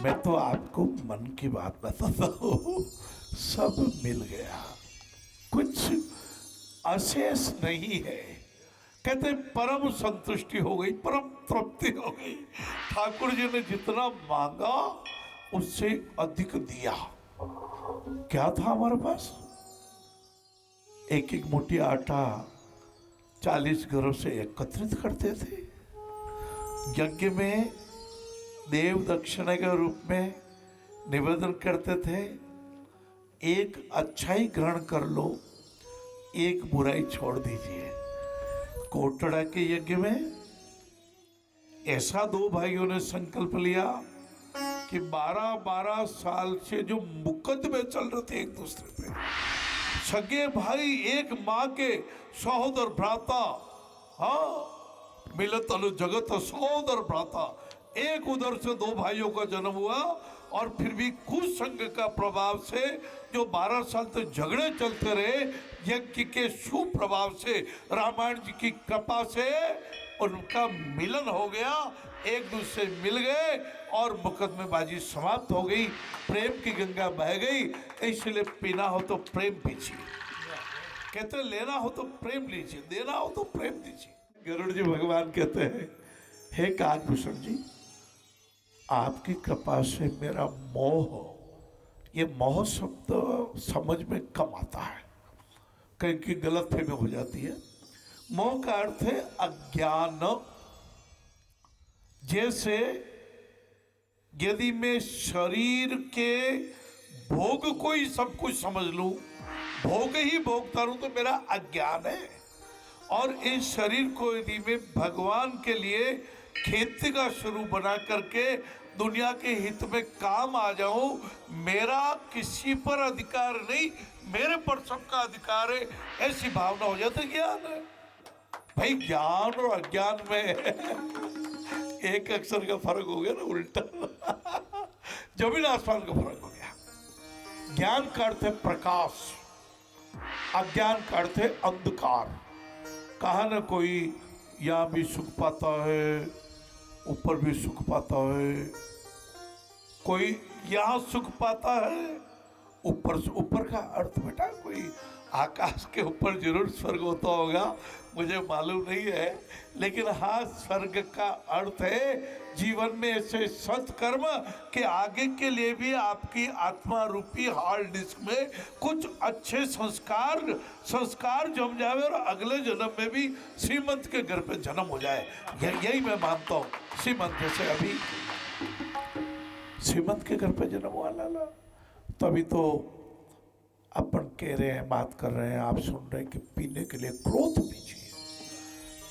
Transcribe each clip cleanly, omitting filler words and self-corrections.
मैं तो आपको मन की बात बताता हूँ, सब मिल गया, कुछ अशेष नहीं है। कहते परम संतुष्टि हो गई, परम तृप्ति हो गई। ठाकुर जी ने जितना मांगा उससे अधिक दिया। क्या था हमारे पास? एक एक मुट्ठी आटा 40 घरों से एकत्रित करते थे। यज्ञ में देव दक्षिणा के रूप में निवेदन करते थे, एक अच्छाई ग्रहण कर लो, एक बुराई छोड़ दीजिए। कोटड़ा के यज्ञ में ऐसा दो भाइयों ने संकल्प लिया कि 12-12 साल से जो मुकदमे चल रहे थे एक दूसरे पे, सगे भाई एक माँ के सहोदर भ्राता, हाँ मिलत अनु जगत सहोदर भ्राता, एक उधर से दो भाइयों का जन्म हुआ और फिर भी कुसंग का प्रभाव से जो 12 साल तक झगड़े चलते रहे, यज्ञ के सुप्रभाव से, रामायण जी की कृपा से उनका मिलन हो गया, एक दूसरे मिल गए और मुकदमेबाजी समाप्त हो गई, प्रेम की गंगा बह गई। इसलिए पीना हो तो प्रेम पीजिए, कहते लेना हो तो प्रेम लीजिए, देना हो तो प्रेम दीजिए। गरुड़ जी भगवान कहते हैं, हे काकभूषण जी, आपकी कृपा से मेरा मोह, ये मोह शब्द समझ में कम आता है, कहीं की गलत फहमी हो जाती है। मोह का अर्थ है अज्ञान। जैसे यदि मैं शरीर के भोग को ही सब कुछ समझ लूं, भोग ही भोगता रहूं, तो मेरा अज्ञान है। और इस शरीर को यदि मैं भगवान के लिए खेती का स्वरूप बना करके दुनिया के हित में काम आ जाऊं, मेरा किसी पर अधिकार नहीं, मेरे पर सबका अधिकार है, ऐसी भावना हो जाती। ज्ञान है भाई, ज्ञान और अज्ञान में एक अक्षर का फर्क हो गया ना, उल्टा जमीन आसमान का फर्क हो गया। ज्ञान का अर्थ है प्रकाश, अज्ञान का अर्थ है अंधकार। कहा ना कोई यहाँ भी सुख पाता है, ऊपर भी सुख पाता है, कोई यहाँ सुख पाता है ऊपर से। ऊपर का अर्थ बेटा कोई आकाश के ऊपर जरूर स्वर्ग होता होगा, मुझे मालूम नहीं है, लेकिन हाँ स्वर्ग का अर्थ है जीवन में ऐसे सत्कर्म के आगे के लिए भी आपकी आत्मा रूपी हार्ड डिस्क में कुछ अच्छे संस्कार जम जाए और अगले जन्म में भी श्रीमंत के घर पे जन्म हो जाए। यही मैं मानता हूँ। श्रीमंत जैसे अभी श्रीमंत के घर पे जन्म हुआ लाला, तभी तो अपन कह रहे हैं, बात कर रहे हैं, आप सुन रहे हैं कि पीने के लिए क्रोध पीजिए।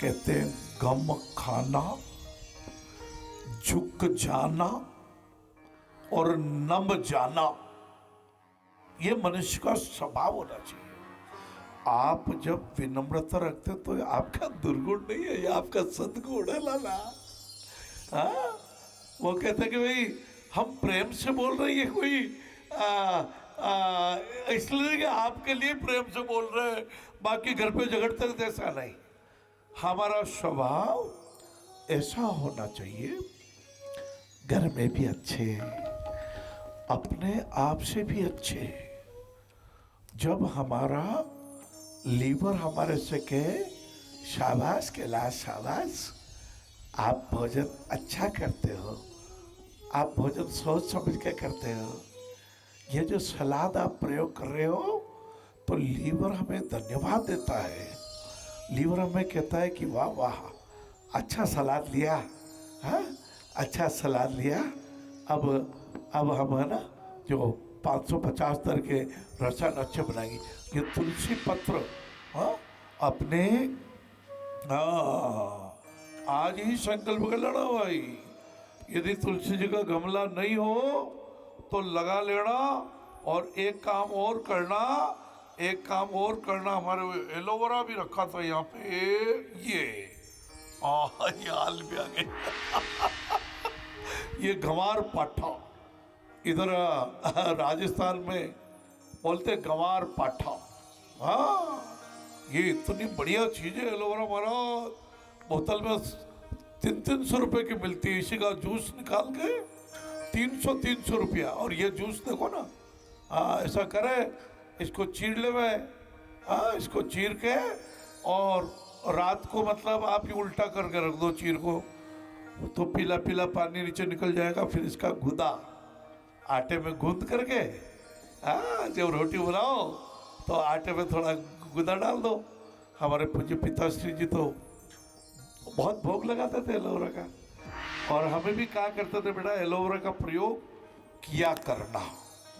कहते हैं गम खाना, झुक जाना और नम जाना, ये मनुष्य का स्वभाव होना चाहिए। आप जब विनम्रता रखते तो आपका दुर्गुण नहीं है, ये आपका सद्गुण है लाला। हाँ, वो कहते हैं कि भाई हम प्रेम से बोल रहे हैं, कोई इसलिए कि आपके लिए प्रेम से बोल रहे हैं, बाकी घर पे झगड़ते तो ऐसा नहीं। हमारा स्वभाव ऐसा होना चाहिए, घर में भी अच्छे, अपने आप से भी अच्छे। जब हमारा लीवर हमारे से कहे शाबाश के ला शाबाश, आप भोजन अच्छा करते हो, आप भोजन सोच समझ के करते हो, ये जो सलाद आप प्रयोग कर रहे हो, तो लीवर हमें धन्यवाद देता है। लीवर हमें कहता है कि वाह वाह अच्छा सलाद लिया, हाँ अच्छा सलाद लिया। अब हम है ना जो 550 तरह के रसन अच्छे बनाएंगे। ये तुलसी पत्र, हाँ अपने, हाँ आज ही संकल्प कर लेना भाई, यदि तुलसी जी का गमला नहीं हो तो लगा लेना। और एक काम और करना, हमारे एलोवेरा भी रखा था यहाँ पे, ये हाल भी आ गए ये गंवार पाठा, इधर राजस्थान में बोलते गंवार पाठा। हाँ ये इतनी बढ़िया चीज़ है एलोवेरा महाराज, बोतल में 300 रुपए की मिलती है। इसी का जूस निकाल के 300 रुपया। और ये जूस देखो ना, ऐसा करे, इसको चीर ले, इसको चीर के और रात को मतलब आप ही उल्टा करके रख दो चीर को, तो पीला पीला पानी नीचे निकल जाएगा। फिर इसका गुदा आटे में गूंद करके, जब रोटी बनाओ तो आटे में थोड़ा गुदा डाल दो। हमारे पूज्य पिताश्री जी तो बहुत भोग लगाते थे एलोवेरा का, और हमें भी कहा करते थे बेटा एलोवेरा का प्रयोग किया करना।